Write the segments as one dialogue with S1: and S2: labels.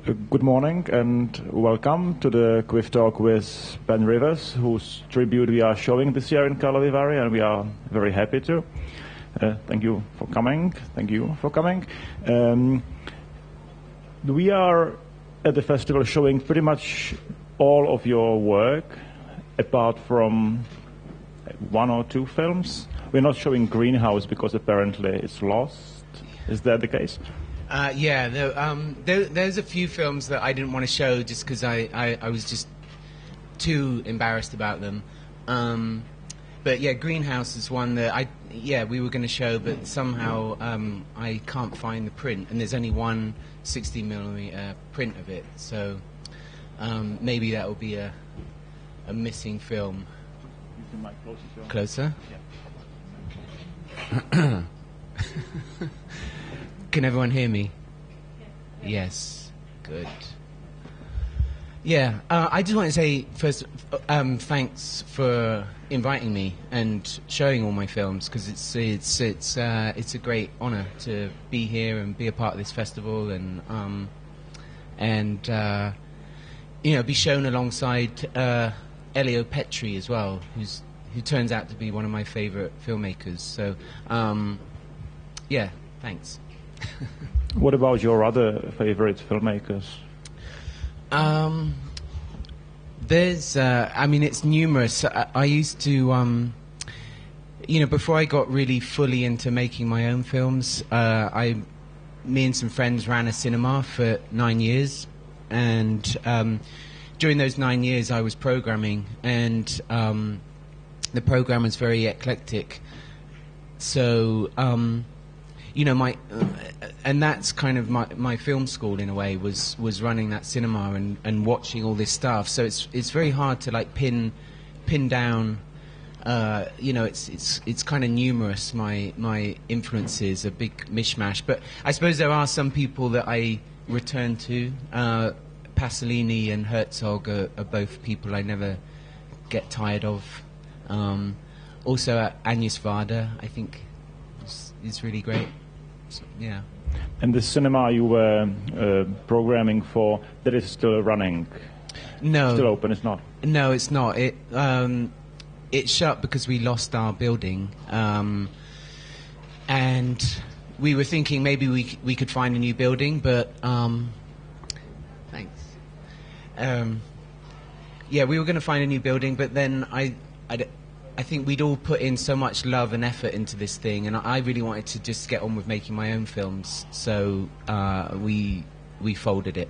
S1: Good morning and welcome to the KVIFF talk with Ben Rivers, whose tribute we are showing this year in KVIFF, and we are very happy to. Thank you for coming. Thank you for coming. We are at the festival showing pretty much all of your work, apart from one or two films. We're not showing Greenhouse because apparently it's lost. Is that the case? There's a few films that I didn't want to show just because I was just too embarrassed about them. But yeah, Greenhouse is one that we were going to show, but somehow I can't find the print, and there's only one 60mm print of it, so maybe that will be a missing film. Use the mic closer. Yeah. Can everyone hear me? Yes. Good. Yeah, I just want to say first, thanks for inviting me and showing all my films, because it's a great honour to be here and be a part of this festival and be shown alongside Elio Petri as well, who turns out to be one of my favourite filmmakers. So, thanks. What about your other favourite filmmakers? It's numerous. I used to, before I got really fully into making my own films, me and some friends ran a cinema for 9 years, and during those 9 years I was programming, and the program was very eclectic. So, and that's kind of my film school in a way, was running that cinema and watching all this stuff. So it's very hard to like pin down. It's kind of numerous. My influences, a big mishmash. But I suppose there are some people that I return to. Pasolini and Herzog are both people I never get tired of. Also, Agnes Varda, I think, is really great. So, yeah. And the cinema you were programming for, that is still running? No. Still open, it's not? No, it's not. It shut because we lost our building. And we were thinking maybe we could find a new building, but... thanks. We were going to find a new building, but then I think we'd all put in so much love and effort into this thing, and I really wanted to just get on with making my own films, so we folded it.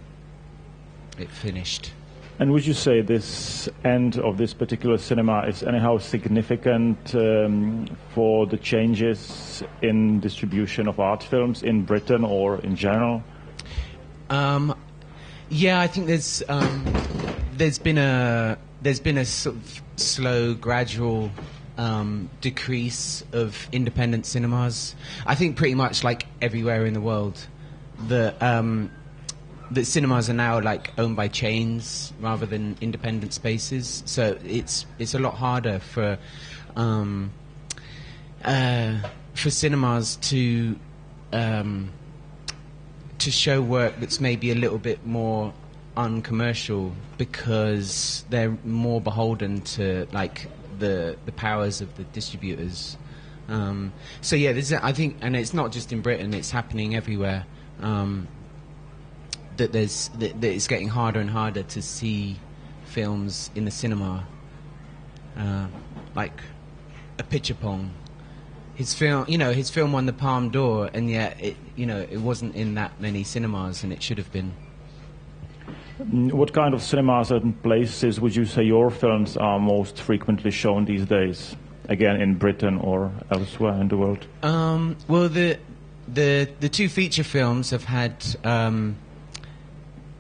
S1: It finished. And would you say this end of this particular cinema is anyhow significant for the changes in distribution of art films in Britain or in general? I think there's been a sort of slow, gradual decrease of independent cinemas. I think pretty much like everywhere in the world, that cinemas are now like owned by chains rather than independent spaces. So it's a lot harder for cinemas to show work that's maybe a little bit more uncommercial, because they're more beholden to like the powers of the distributors. I think, and it's not just in Britain; it's happening everywhere. That it's getting harder and harder to see films in the cinema, like a Pitchapong. His film won the Palme d'Or, and yet it wasn't in that many cinemas, and it should have been. What kind of cinemas and places would you say your films are most frequently shown these days? Again, in Britain or elsewhere in the world? Well, the two feature films have had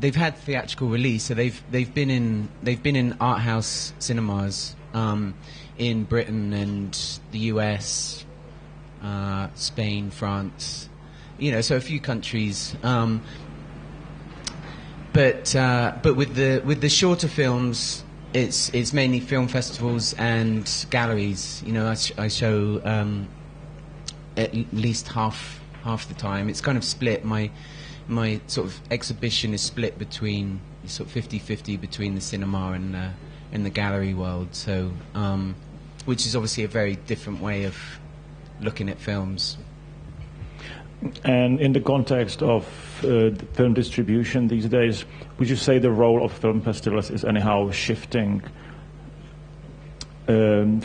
S1: they've had theatrical release, so they've been in art house cinemas in Britain and the US, Spain, France, so a few countries. But with the shorter films, it's mainly film festivals and galleries. I show at least half the time. It's kind of split. My my sort of exhibition is split between sort of 50-50 between the cinema and the gallery world. So, which is obviously a very different way of looking at films.
S2: And in the context of film distribution these days, would you say the role of film festivals is anyhow shifting in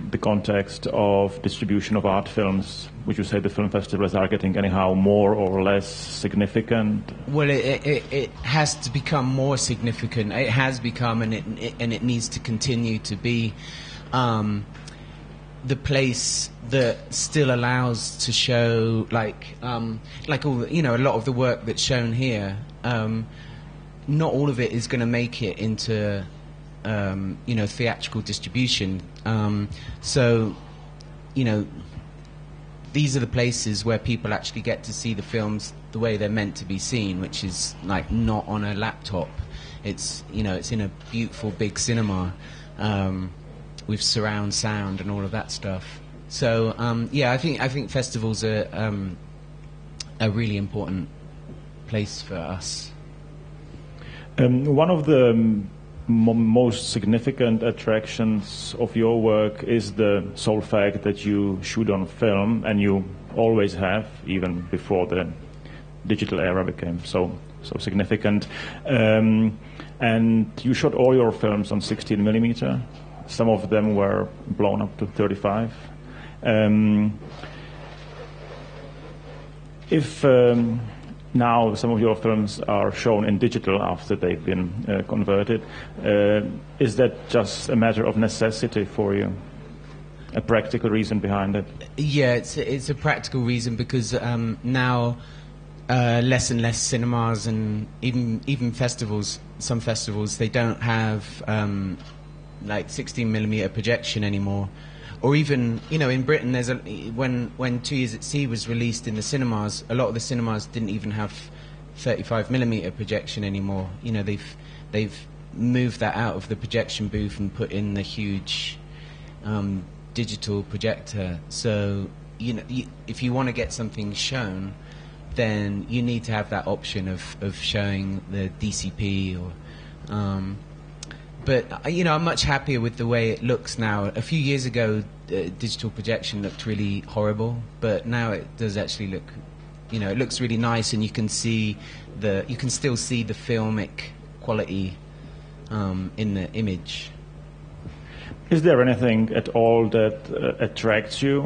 S2: the context of distribution of art films? Would you say the film festivals are getting anyhow more or less significant?
S1: Well, it has to become more significant. It has become, and it needs to continue to be the place that still allows to show like all the, a lot of the work that's shown here. Not all of it is going to make it into theatrical distribution. So these are the places where people actually get to see the films the way they're meant to be seen, which is like not on a laptop. It's it's in a beautiful big cinema. With surround sound and all of that stuff. So I think festivals are a really important place for us.
S2: One of the most significant attractions of your work is the sole fact that you shoot on film, and you always have, even before the digital era became so significant. And you shot all your films on 16mm. Some of them were blown up to 35. If now some of your films are shown in digital after they've been converted, is that just a matter of necessity for you? A practical reason behind it?
S1: Yeah, it's a practical reason because now less and less cinemas and even festivals, some festivals, they don't have like 16mm projection anymore, or even in Britain there's when 2 Years at Sea was released in the cinemas, a lot of the cinemas didn't even have 35mm projection anymore. They've moved that out of the projection booth and put in the huge digital projector. So if you want to get something shown, then you need to have that option of showing the DCP or but I'm much happier with the way it looks now. A few years ago, digital projection looked really horrible, but now it does actually look, it looks really nice, and you can still see the filmic quality in the image.
S2: Is there anything at all that attracts you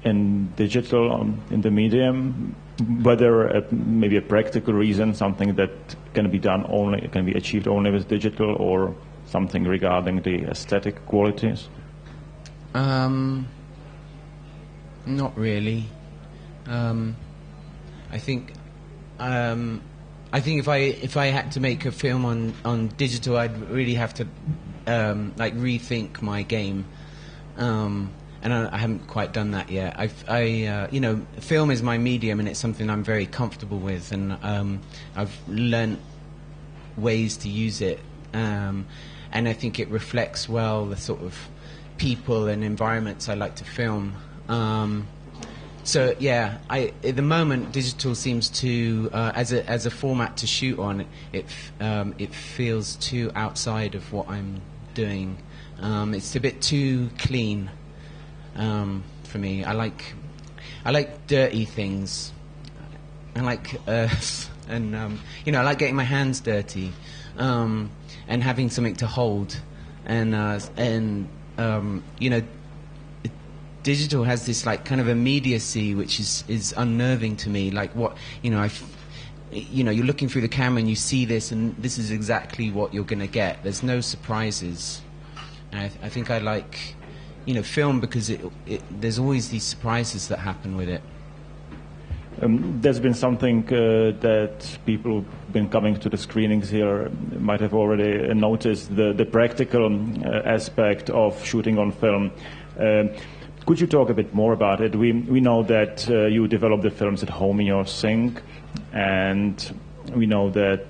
S2: in digital, in the medium? Whether maybe a practical reason, something that can be achieved only with digital, or something regarding the aesthetic qualities?
S1: Not really. I think if I had to make a film on digital, I'd really have to rethink my game. And I haven't quite done that yet. Film is my medium, and it's something I'm very comfortable with, and I've learnt ways to use it, and I think it reflects well the sort of people and environments I like to film. At the moment, digital seems to, as a format to shoot on, it feels too outside of what I'm doing. It's a bit too clean. For me, I like dirty things. I like earth, and I like getting my hands dirty, and having something to hold, and digital has this like kind of immediacy which is unnerving to me. Like you're looking through the camera and you see this, and this is exactly what you're going to get. There's no surprises. And I think I like film because there's always these surprises that happen with it.
S2: There's been something that people who've been coming to the screenings here might have already noticed, the practical aspect of shooting on film. Could you talk a bit more about it? We know that you develop the films at home in your sink, and we know that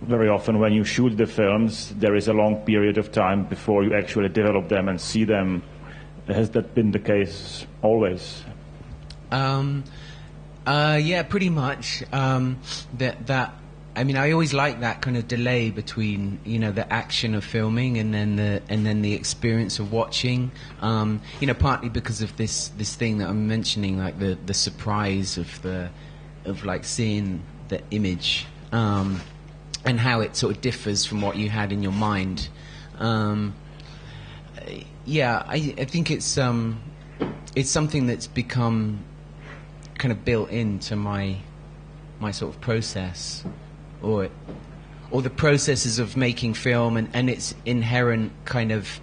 S2: very often when you shoot the films, there is a long period of time before you actually develop them and see them. Has that been the case always?
S1: Yeah, pretty much. I mean, I always like that kind of delay between, you know, the action of filming and then the experience of watching. You know, partly because of this thing that I'm mentioning, like the surprise of like seeing the image, and how it sort of differs from what you had in your mind. Yeah, I think it's something that's become kind of built into my sort of process, or the processes of making film, and its inherent kind of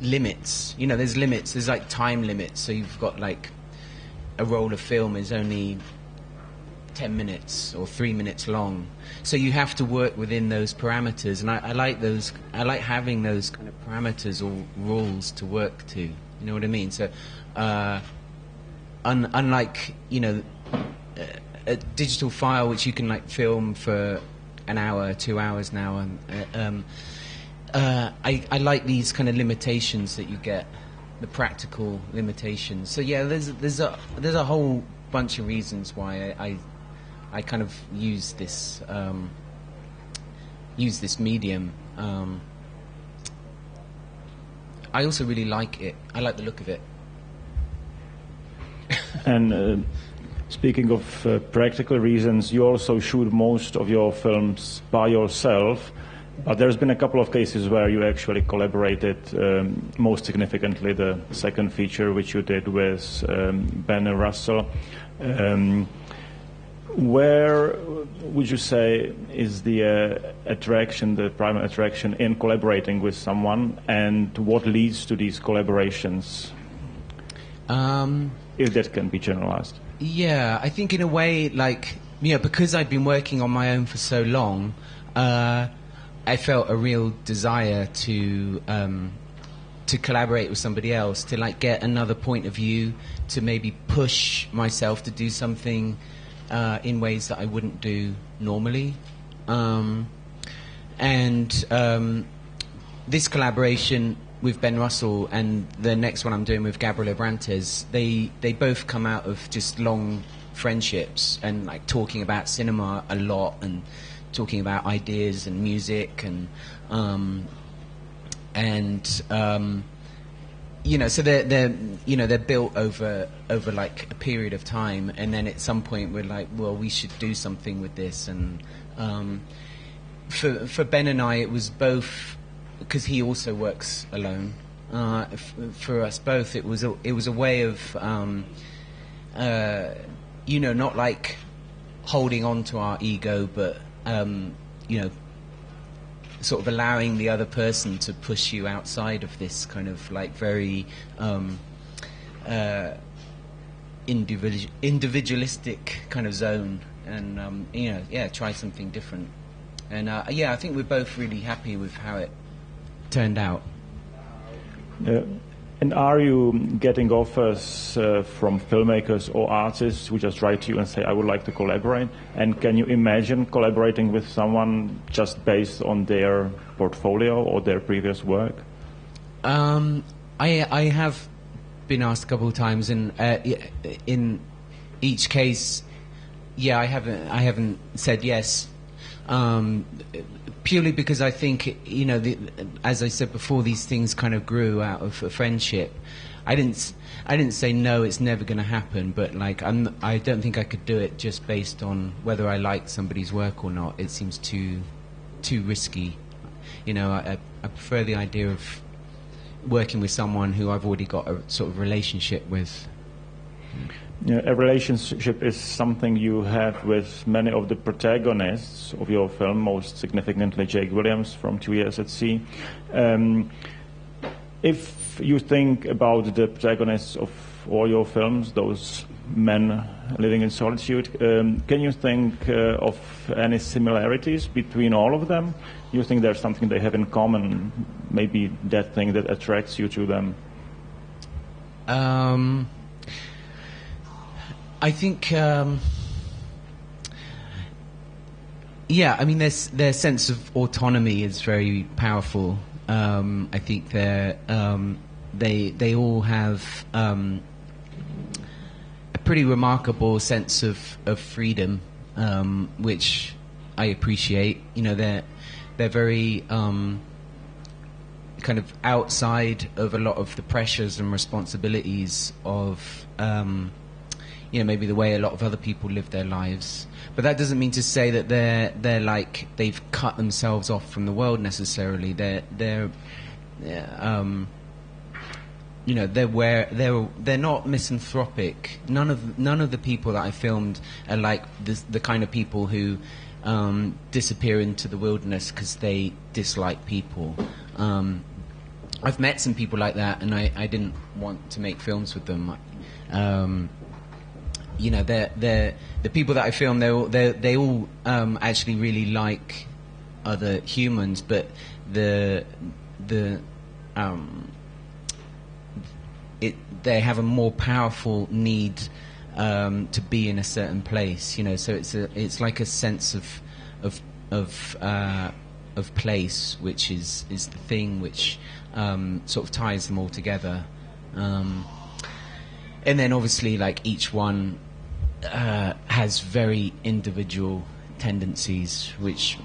S1: limits. You know, there's limits. There's like time limits. So you've got like a roll of film is only 10 minutes or 3 minutes long. So you have to work within those parameters, and I like those. I like having those kind of parameters or rules to work to. You know what I mean? So unlike, you know, a digital file which you can like film for an hour, 2 hours now, and I like these kind of limitations that you get, the practical limitations. So yeah, there's a whole bunch of reasons why I kind of use this medium. I also really like it. I like the look of it.
S2: And speaking of practical reasons, you also shoot most of your films by yourself, but there's been a couple of cases where you actually collaborated, most significantly the second feature which you did with Ben and Russell. Where would you say is the attraction, the primary attraction in collaborating with someone, and what leads to these collaborations? If that can be generalized.
S1: Yeah, I think in a way, like, you know, because I've been working on my own for so long, I felt a real desire to collaborate with somebody else, to like get another point of view, to maybe push myself to do something in ways that I wouldn't do normally. This collaboration with Ben Russell and the next one I'm doing with Gabriel Abrantes, they both come out of just long friendships and like talking about cinema a lot and talking about ideas and music and you know, so they're built over like a period of time, and then at some point we're like, well, we should do something with this. And for Ben and I, it was both because he also works alone. For us both, it was a way of you know, not like holding on to our ego, but you know, sort of allowing the other person to push you outside of this kind of like very individualistic kind of zone, and you know, yeah, try something different. And yeah, I think we're both really happy with how it turned out.
S2: And are you getting offers from filmmakers or artists who just write to you and say, I would like to collaborate? And can you imagine collaborating with someone just based on their portfolio or their previous work?
S1: I have been asked a couple of times, and in each case, yeah, I haven't said yes. Purely because I think, you know, as I said before, these things kind of grew out of a friendship. I didn't say no, it's never going to happen, but like I don't think I could do it just based on whether I like somebody's work or not. It seems too risky. You know, I prefer the idea of working with someone who I've already got a sort of relationship with.
S2: Yeah, a relationship is something you have with many of the protagonists of your film, most significantly Jake Williams from 2 Years at Sea. If you think about the protagonists of all your films, those men living in solitude, can you think of any similarities between all of them? You think there's something they have in common, maybe that thing that attracts you to them?
S1: I think, yeah, I mean, their sense of autonomy is very powerful. I think they all have a pretty remarkable sense of freedom, which I appreciate. You know, they're very kind of outside of a lot of the pressures and responsibilities of maybe the way a lot of other people live their lives. But that doesn't mean to say that they're like they've cut themselves off from the world necessarily. They're not misanthropic. None of the people that I filmed are like the kind of people who disappear into the wilderness because they dislike people. I've met some people like that, and I didn't want to make films with them. They're the people that I film. They all actually really like other humans, but they have a more powerful need to be in a certain place. You know, so it's like a sense of place, which is the thing which sort of ties them all together. And then obviously, like, each one has very individual tendencies, which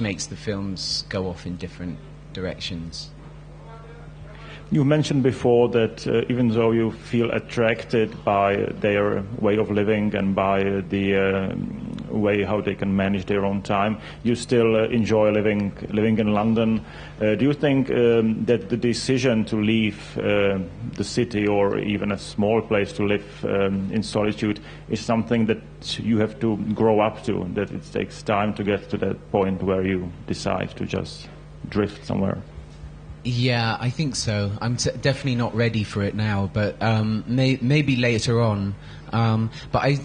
S1: makes the films go off in different directions.
S2: You mentioned before that even though you feel attracted by their way of living and by the way how they can manage their own time, you still enjoy living in London. Do you think that the decision to leave the city or even a small place to live in solitude is something that you have to grow up to, that it takes time to get to that point where you decide to just drift somewhere?
S1: Yeah, I think so. I'm definitely not ready for it now, but maybe later on. But I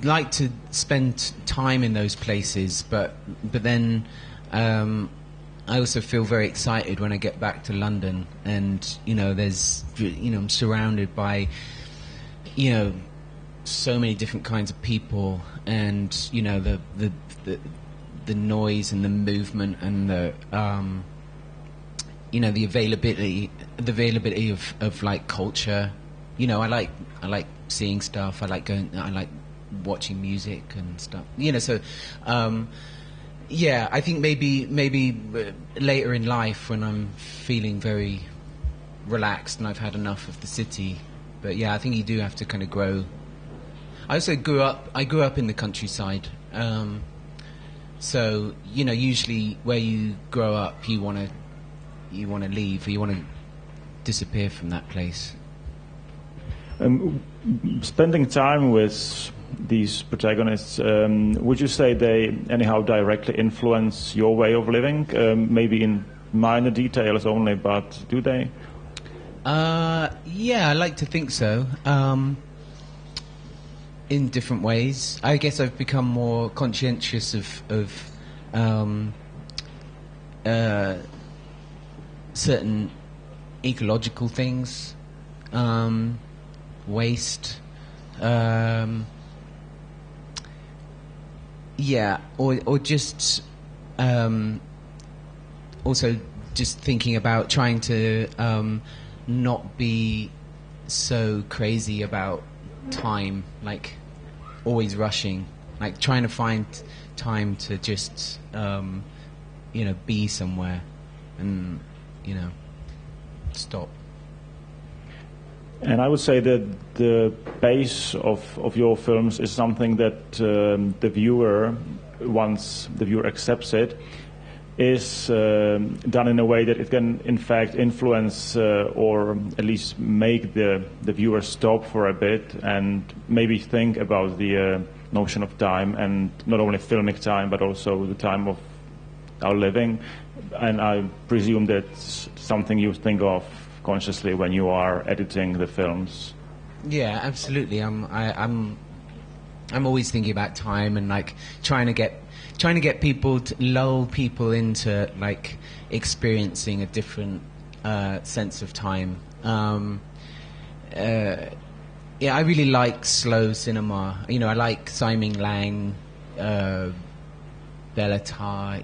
S1: like to spend time in those places, but then I also feel very excited when I get back to London, and I'm surrounded by so many different kinds of people, and the noise and the movement and the the availability of like culture. I like seeing stuff. I like watching music and stuff. So I think maybe later in life when I'm feeling very relaxed and I've had enough of the city. But yeah, I think you do have to kind of grow. I also grew up in the countryside. So usually where you grow up, you want to leave, or you want to disappear from that place.
S2: Spending time with these protagonists, would you say they anyhow directly influence your way of living? Maybe in minor details only, but do they?
S1: Yeah, I like to think so. In different ways. I guess I've become more conscientious of certain ecological things, waste, or just also just thinking about trying to not be so crazy about time, like always rushing, like trying to find time to just be somewhere and stop.
S2: And I would say that the pace of your films is something that the viewer, once the viewer accepts it, is done in a way that it can in fact influence or at least make the viewer stop for a bit and maybe think about the notion of time, and not only filmic time but also the time of our living. And I presume that's something you think of consciously when you are editing the films.
S1: Yeah, absolutely. I'm always thinking about time and like trying to get people to lull people into like experiencing a different sense of time. I really like slow cinema. I like Simon Lang, Bellatar.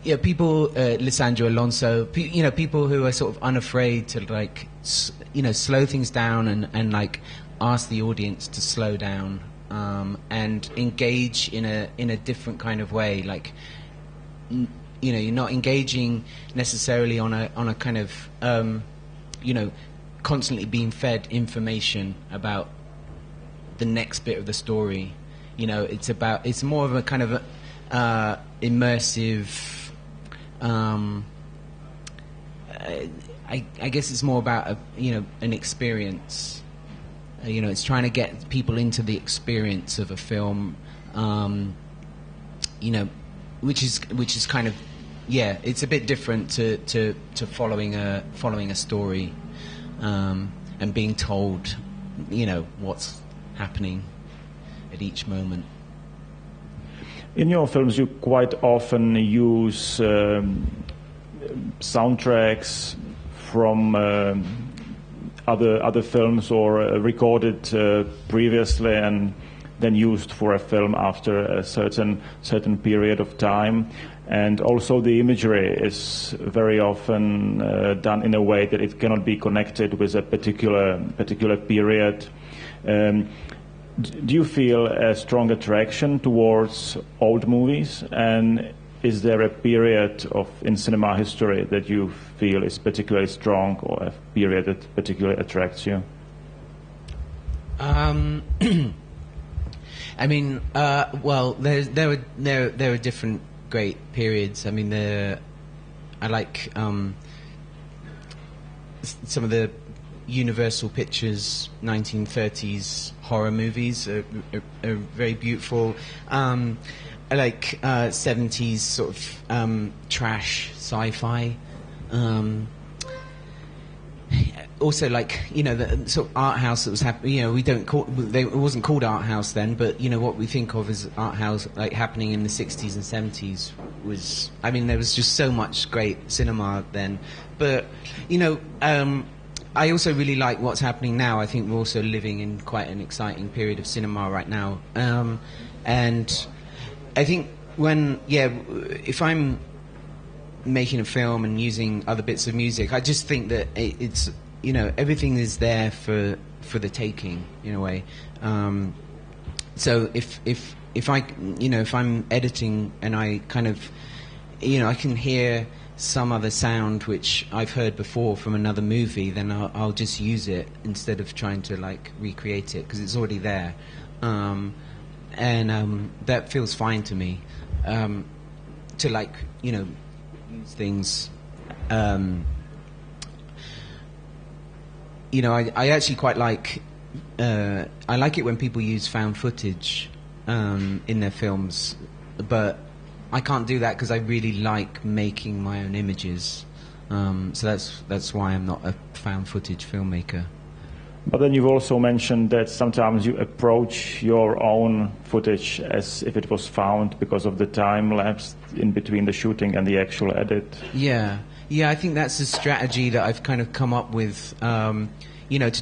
S1: yeah, people, Lisandro Alonso, people who are sort of unafraid to like, slow things down and like ask the audience to slow down and engage in a different kind of way. Like, you're not engaging necessarily on a kind of, constantly being fed information about the next bit of the story. It's more of a kind of immersive. I guess it's more about an experience. It's trying to get people into the experience of a film. Which is kind of, it's a bit different to following a story, and being told, what's happening at each moment.
S2: In your films, you quite often use soundtracks from other films or recorded previously and then used for a film after a certain period of time. And also the imagery is very often done in a way that it cannot be connected with a particular period. Do you feel a strong attraction towards old movies? And is there a period in cinema history that you feel is particularly strong, or a period that particularly attracts you?
S1: I mean, well, there are different great periods. I mean, I like some of the Universal Pictures 1930s horror movies are very beautiful. I like 70s sort of trash sci-fi. Also, like, the sort of art house that was happening. It wasn't called art house then, but what we think of as art house, like happening in the 60s and 70s, was. I mean, there was just so much great cinema then. But I also really like what's happening now. I think we're also living in quite an exciting period of cinema right now, and I think if I'm making a film and using other bits of music, I just think that it's everything is there for the taking in a way. So if I'm editing and I kind of I can hear some other sound which I've heard before from another movie, then I'll just use it instead of trying to like recreate it, because it's already there, and that feels fine to me, to like use things. I actually quite like I like it when people use found footage in their films, but I can't do that because I really like making my own images. So that's why I'm not a found footage filmmaker.
S2: But then you've also mentioned that sometimes you approach your own footage as if it was found because of the time lapse in between the shooting and the actual edit.
S1: Yeah, I think that's a strategy that I've kind of come up with, to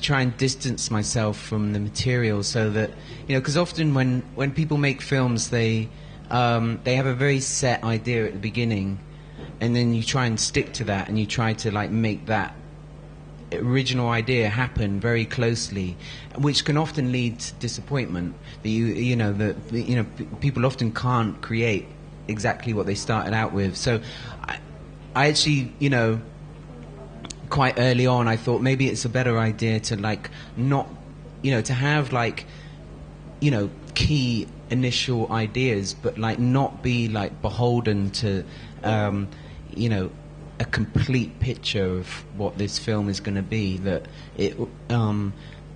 S1: try and distance myself from the material, so that, because often when people make films, they have a very set idea at the beginning, and then you try and stick to that, and you try to like make that original idea happen very closely, which can often lead to disappointment. That people often can't create exactly what they started out with. So I actually, quite early on, I thought maybe it's a better idea to like not, to have like, key initial ideas, but like not be like beholden to, a complete picture of what this film is going to be. That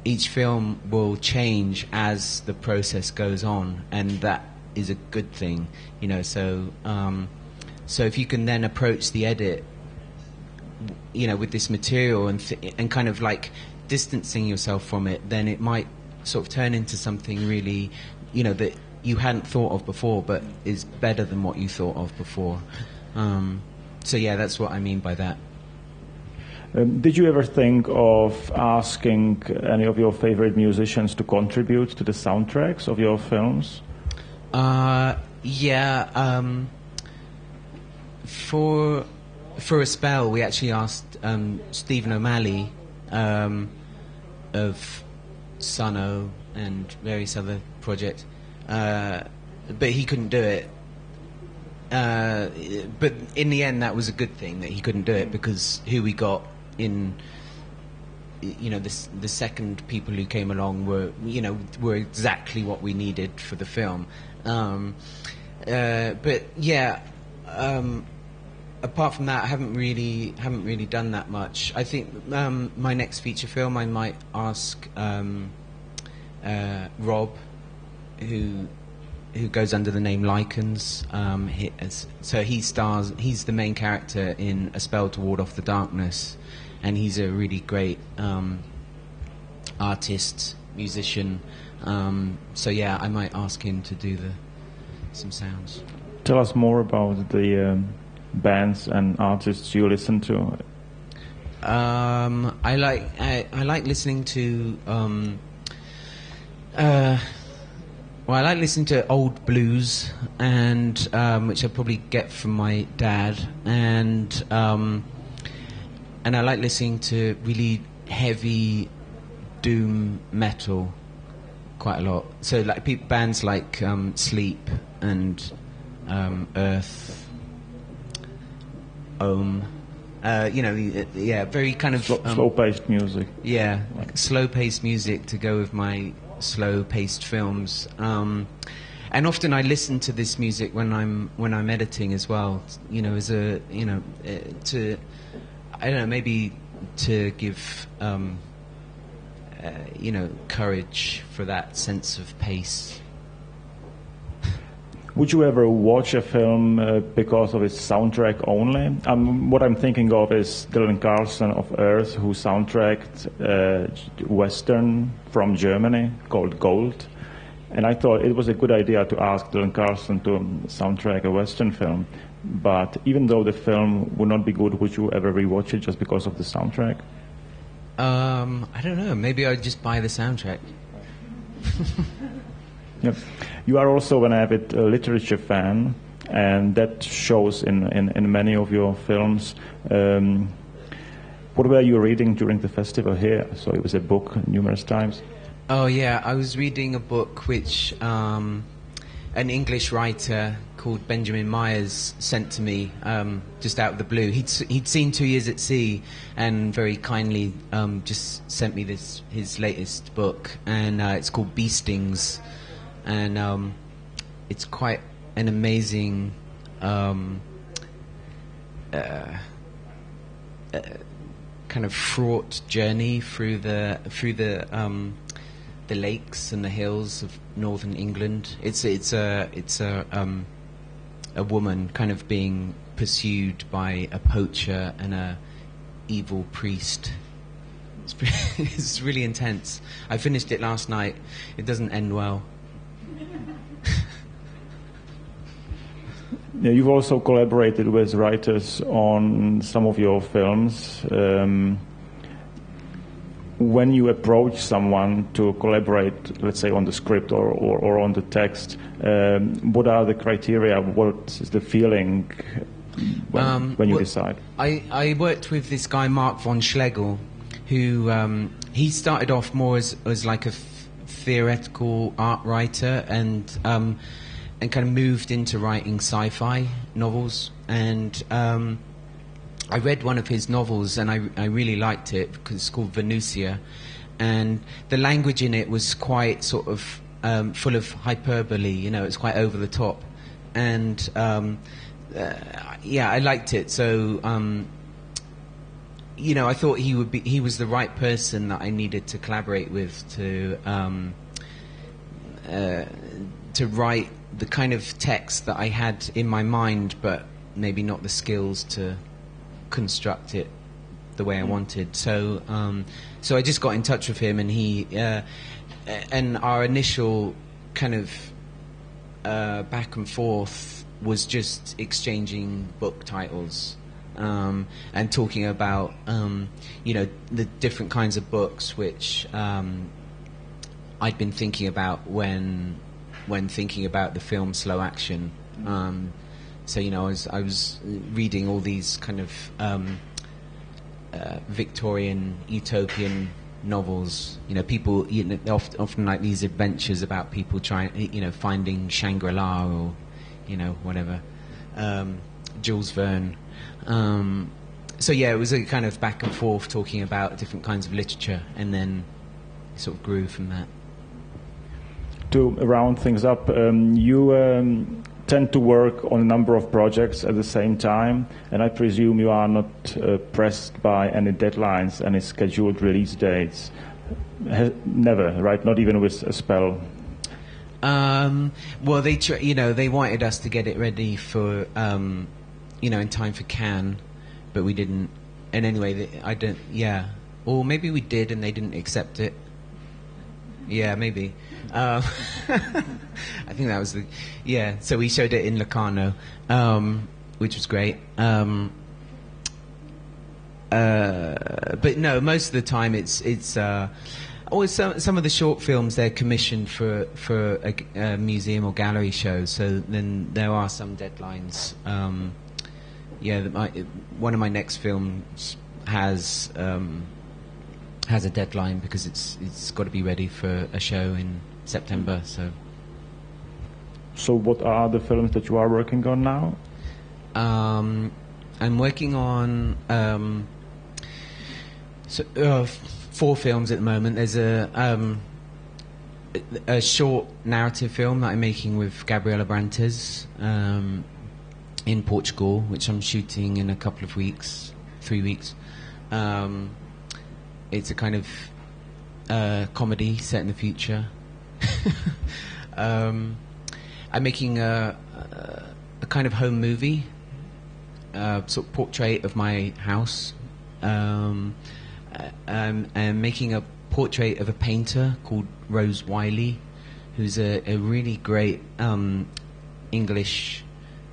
S1: each film will change as the process goes on, and that is a good thing, So if you can then approach the edit, with this material and kind of like distancing yourself from it, then it might sort of turn into something really, that you hadn't thought of before, but is better than what you thought of before. So yeah, that's what I mean by that.
S2: Did you ever think of asking any of your favorite musicians to contribute to the soundtracks of your films?
S1: for a spell, we actually asked Stephen O'Malley of Sunno and various other projects, but he couldn't do it. But in the end, that was a good thing that he couldn't do it, because who we got in, the second people who came along were exactly what we needed for the film. But yeah, apart from that, I haven't really done that much. I think my next feature film, I might ask Rob, who goes under the name Lycans. He's the main character in A Spell to Ward Off the Darkness, and he's a really great artist, musician. So yeah, I might ask him to do some sounds.
S2: Tell us more about the bands and artists you listen to.
S1: I like listening to. Well, I like listening to old blues, and which I probably get from my dad, and I like listening to really heavy doom metal quite a lot. So like bands like Sleep and Earth, Ohm. Very kind of
S2: slow-paced music.
S1: Yeah, like slow-paced music to go with my slow-paced films, and often I listen to this music when I'm editing as well. To I don't know, maybe to give courage for that sense of pace.
S2: Would you ever watch a film because of its soundtrack only? What I'm thinking of is Dylan Carlson of Earth, who soundtracked Western from Germany called Gold. And I thought it was a good idea to ask Dylan Carlson to soundtrack a Western film. But even though the film would not be good, would you ever rewatch it just because of the soundtrack?
S1: I don't know. Maybe I'd just buy the soundtrack.
S2: Yep. You are also an avid literature fan, and that shows in many of your films. What were you reading during the festival here? So it was a book numerous times.
S1: Oh yeah, I was reading a book which an English writer called Benjamin Myers sent to me just out of the blue. He'd seen 2 Years at Sea and very kindly just sent me his latest book, and it's called Bee Stings. And it's quite an amazing kind of fraught journey through the lakes and the hills of northern England. It's a woman kind of being pursued by a poacher and a evil priest. It's really intense. I finished it last night. It doesn't end well.
S2: Yeah, you've also collaborated with writers on some of your films. When you approach someone to collaborate, let's say on the script or on the text, what are the criteria? What is the feeling when you decide?
S1: I worked with this guy Mark von Schlegel, who he started off more as like a theoretical art writer, and kind of moved into writing sci-fi novels. And I read one of his novels, and I really liked it because it's called Venusia, and the language in it was quite sort of full of hyperbole. It's quite over the top, and I liked it. So I thought he was the right person that I needed to collaborate with to write the kind of text that I had in my mind, but maybe not the skills to construct it the way I wanted. So I just got in touch with him, and he and our initial kind of back and forth was just exchanging book titles and talking about the different kinds of books which I'd been thinking about when thinking about the film Slow Action. So I was reading all these kind of Victorian utopian novels. People often like these adventures about people trying, finding Shangri-La or whatever. Jules Verne. So it was a kind of back and forth talking about different kinds of literature, and then it sort of grew from that.
S2: To round things up, you tend to work on a number of projects at the same time, and I presume you are not pressed by any deadlines, any scheduled release dates. Never, right? Not even with a spell.
S1: Well, they wanted us to get it ready for, in time for Cannes, but we didn't. And anyway, I don't. Yeah, or maybe we did, and they didn't accept it. Yeah, maybe. I think that was the. Yeah, so we showed it in Locarno, which was great. But no, most of the time it's always some of the short films, they're commissioned for a museum or gallery show. So then there are some deadlines. One of my next films has a deadline because it's got to be ready for a show in September.
S2: So what are the films that you are working on now?
S1: I'm working on 4 films at the moment. There's a short narrative film that I'm making with Gabriela Brantes in Portugal, which I'm shooting in a couple of weeks, 3 weeks. It's a kind of comedy set in the future. I'm making a kind of home movie, sort of portrait of my house. I'm making a portrait of a painter called Rose Wiley, who's a really great English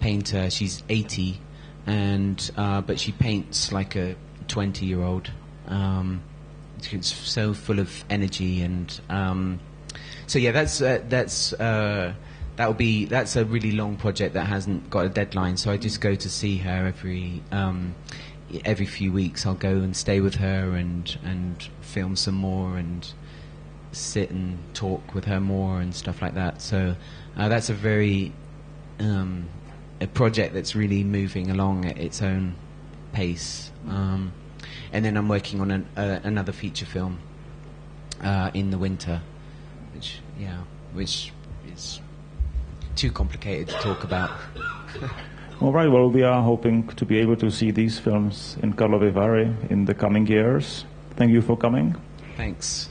S1: painter. She's 80, and but she paints like a 20-year-old. It's so full of energy, and that's a really long project that hasn't got a deadline. So I just go to see her every few weeks. I'll go and stay with her and film some more and sit and talk with her more and stuff like that. So that's a very a project that's really moving along at its own pace. And then I'm working on another feature film in the winter, which is too complicated to talk about.
S2: All right, well, we are hoping to be able to see these films in Karlovy Vary in the coming years. Thank you for coming.
S1: Thanks.